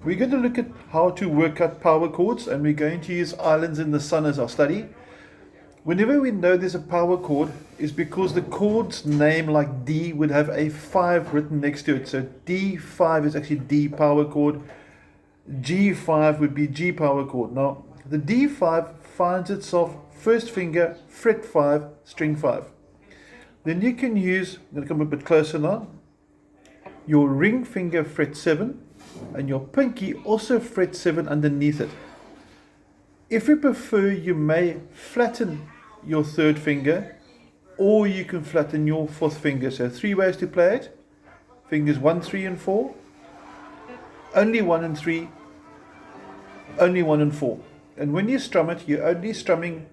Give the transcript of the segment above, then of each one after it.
We're going to look at how to work out power chords, and we're going to use Islands in the Sun as our study. Whenever we know there's a power chord, is because the chord's name, like D, would have a 5 written next to it. So D5 is actually D power chord. G5 would be G power chord. Now, the D5 finds itself first finger, fret 5, string 5. Then you can use, I'm going to come a bit closer now, your ring finger, fret 7, and your pinky also fret 7 underneath it. If you prefer, you may flatten your third finger, or you can flatten your fourth finger. So 3 ways to play it. Fingers 1, 3 and 4, only 1 and 3, only 1 and 4. And when you strum it, you're only strumming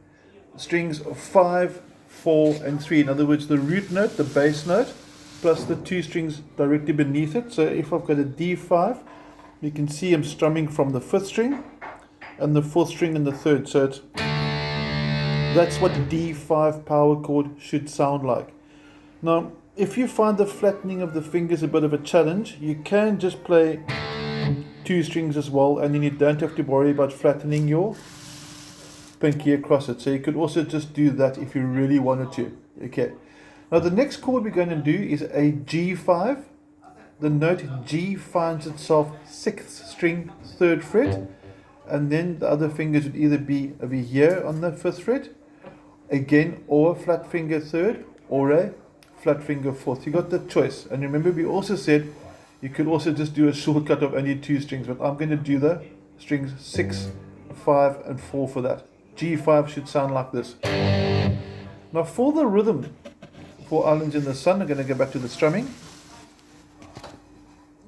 strings of 5, 4 and 3. In other words, the root note, the bass note, plus the 2 strings directly beneath it. So if I've got a D5, you can see I'm strumming from the 5th string and the 4th string and the 3rd. So that's what D5 power chord should sound like. Now, if you find the flattening of the fingers a bit of a challenge, you can just play 2 strings as well, and then you don't have to worry about flattening your pinky across it. So you could also just do that if you really wanted to. Okay. Now the next chord we're going to do is a G5. The note G finds itself 6th string, 3rd fret, and then the other fingers would either be over here on the 5th fret, again, or a flat finger 3rd, or a flat finger 4th. You got the choice. And remember, we also said you could also just do a shortcut of only 2 strings, but I'm going to do the strings 6, 5 and 4 for that. G5 should sound like this. Now for the rhythm for Islands in the Sun, I'm going to go back to the strumming.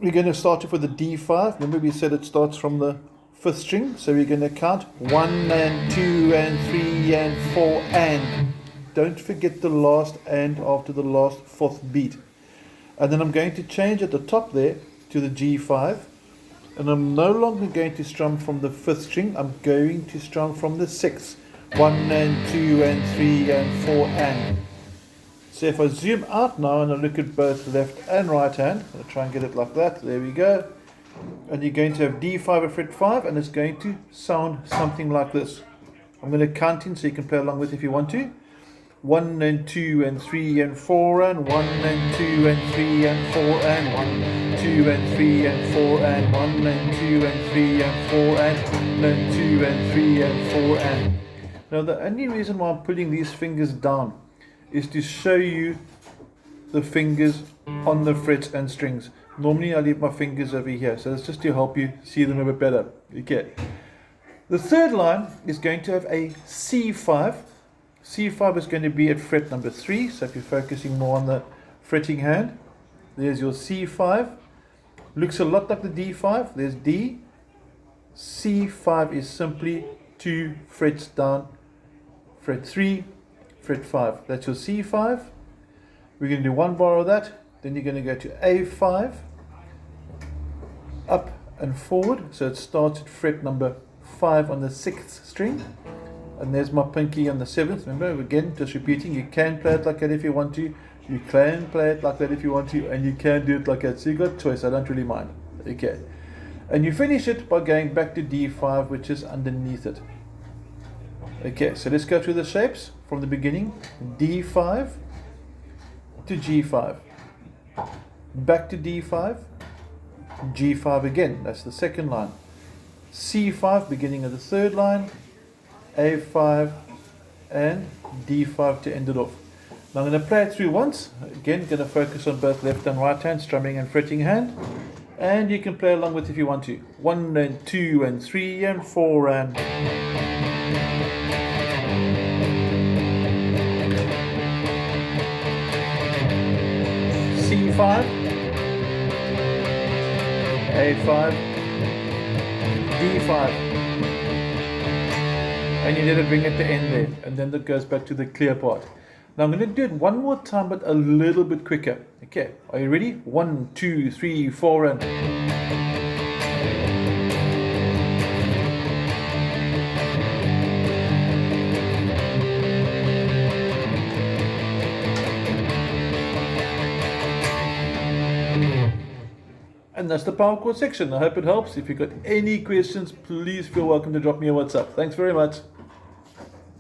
We're going to start off with the D5. Remember, we said it starts from the 5th string, so we're going to count 1 and 2 and 3 and 4 and. Don't forget the last and after the last 4th beat. And then I'm going to change at the top there to the G5, and I'm no longer going to strum from the 5th string, I'm going to strum from the 6th. 1 and 2 and 3 and 4 and. So if I zoom out now and I look at both left and right hand, I'll try and get it like that, there we go. And you're going to have D5 at fret 5, and it's going to sound something like this. I'm going to count in so you can play along with if you want to. 1 and 2 and 3 and 4 and 1 and 2 and 3 and 4 and 1, 2 and 3 and 4 and 1 and 2 and 3 and 4 and 1 and 2 and 3 and 4 and. Now the only reason why I'm putting these fingers down is to show you the fingers on the frets and strings. Normally I leave my fingers over here, so it's just to help you see them a bit better. Okay. The third line is going to have a C5. C5 is going to be at fret number 3, so if you're focusing more on the fretting hand, there's your C5. Looks a lot like the D5. There's D. C5 is simply 2 frets down, fret 3, fret 5. That's your C5. We're going to do 1 bar of that. Then you're going to go to A5, up and forward. So it starts at fret number 5 on the 6th string. And there's my pinky on the 7th. Remember, again, just repeating, you can play it like that if you want to. You can play it like that if you want to. And you can do it like that. So you've got choice. I don't really mind. Okay. And you finish it by going back to D5, which is underneath it. Okay, so let's go through the shapes from the beginning. D5 to G5. Back to D5. G5 again. That's the second line. C5, beginning of the third line. A5 and D5 to end it off. Now I'm going to play it through once. Again, going to focus on both left and right hand, strumming and fretting hand. And you can play along with if you want to. 1 and 2 and 3 and 4 and. C5, A5, D5. And you need to bring it to end there, and then that goes back to the clear part. Now I'm going to do it one more time, but a little bit quicker. Okay, are you ready? 1, 2, 3, 4 and. And that's the power chord section. I hope it helps. If you've got any questions, please feel welcome to drop me a WhatsApp. Thanks very much.